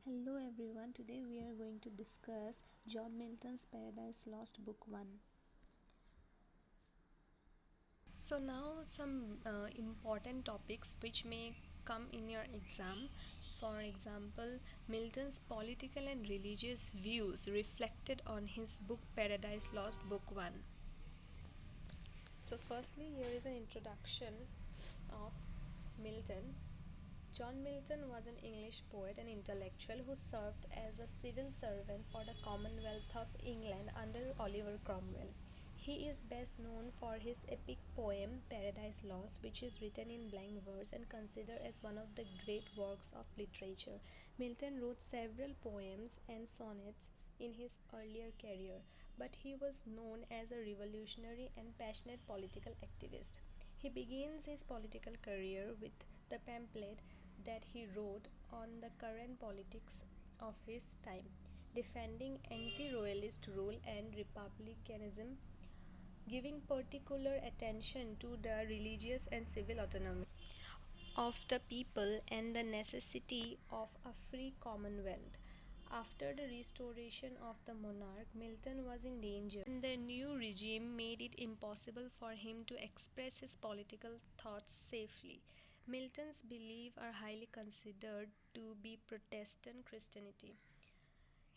Hello everyone, today we are going to discuss John Milton's Paradise Lost Book 1. So now some important topics which may come in your exam. For example, Milton's political and religious views reflected on his book Paradise Lost Book 1. So firstly, here is an introduction of Milton. John Milton was an English poet and intellectual who served as a civil servant for the Commonwealth of England under Oliver Cromwell. He is best known for his epic poem Paradise Lost, which is written in blank verse and considered as one of the great works of literature. Milton wrote several poems and sonnets in his earlier career, but he was known as a revolutionary and passionate political activist. He begins his political career with the pamphlet that he wrote on the current politics of his time, defending anti-royalist rule and republicanism, giving particular attention to the religious and civil autonomy of the people and the necessity of a free commonwealth. After the restoration of the monarch, Milton was in danger, and the new regime made it impossible for him to express his political thoughts safely. Milton's beliefs are highly considered to be Protestant Christianity.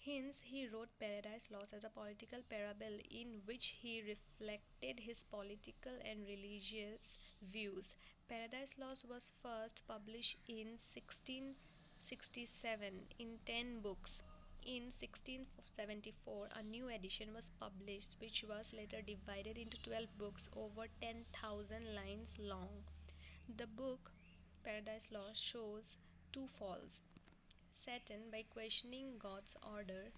Hence, he wrote Paradise Lost as a political parable in which he reflected his political and religious views. Paradise Lost was first published in 1667 in 10 books. In 1674, a new edition was published, which was later divided into 12 books over 10,000 lines long. The book Paradise Lost shows two falls: Satan by questioning God's order,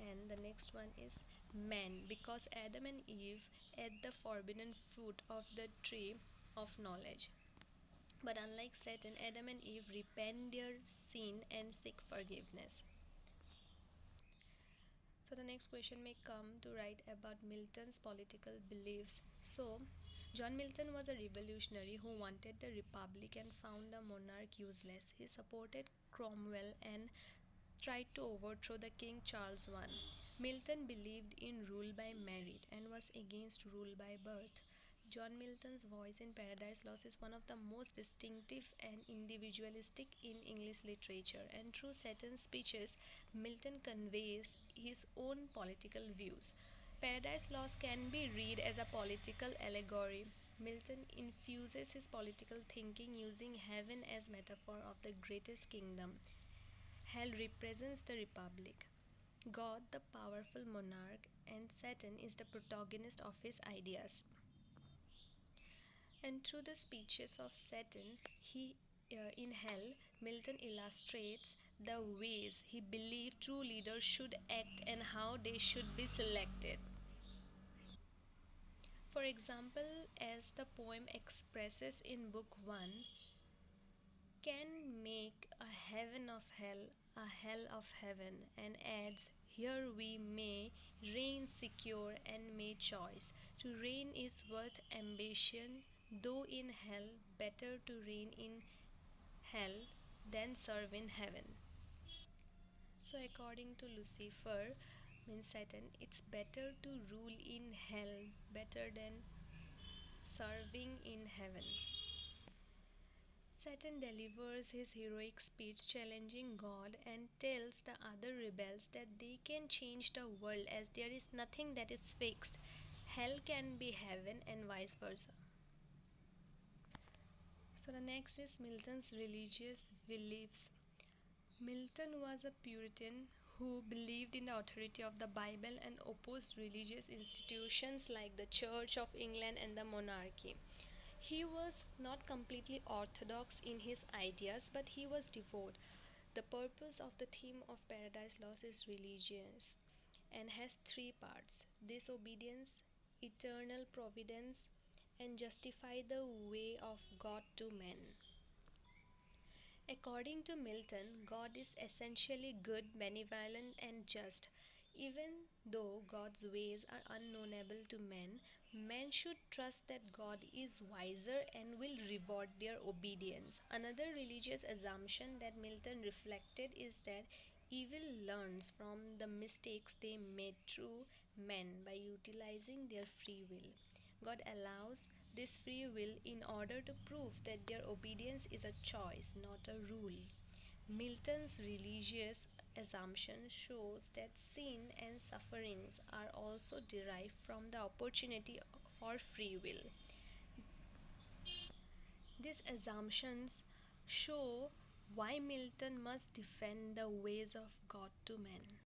and the next one is man because Adam and Eve ate the forbidden fruit of the tree of knowledge. But unlike Satan, Adam and Eve repent their sin and seek forgiveness. So the next question may come to write about Milton's political beliefs. So John Milton was a revolutionary who wanted the republic and found the monarch useless. He supported Cromwell and tried to overthrow the King Charles I. Milton believed in rule by merit and was against rule by birth. John Milton's voice in Paradise Lost is one of the most distinctive and individualistic in English literature, and through certain speeches, Milton conveys his own political views. Paradise Lost can be read as a political allegory. Milton infuses his political thinking using heaven as metaphor of the greatest kingdom. Hell represents the republic, God the powerful monarch, and Satan is the protagonist of his ideas. And through the speeches of Satan, he in hell, Milton illustrates the ways he believed true leaders should act and how they should be selected. For example, as the poem expresses in Book 1, can make a heaven of hell a hell of heaven, and adds, here we may reign secure and may choice. To reign is worth ambition, though in hell better to reign in hell than serve in heaven. So according to Lucifer, means Satan, it's better to rule in hell better than serving in heaven. Satan delivers his heroic speech challenging God and tells the other rebels that they can change the world as there is nothing that is fixed. Hell can be heaven and vice versa. So the next is Milton's religious beliefs. Milton was a Puritan who believed in the authority of the Bible and opposed religious institutions like the Church of England and the monarchy. He was not completely orthodox in his ideas, but he was devout. The purpose of the theme of Paradise Lost is religious and has three parts: disobedience, eternal providence, and justify the way of God to men. According to Milton, God is essentially good, benevolent, and just. Even though God's ways are unknowable to men, men should trust that God is wiser and will reward their obedience. Another religious assumption that Milton reflected is that Evil learns from the mistakes they made through men by utilizing their free will. God allows this free will in order to prove that their obedience is a choice, not a rule. Milton's religious assumption shows that sin and sufferings are also derived from the opportunity for free will. These assumptions show why Milton must defend the ways of God to men.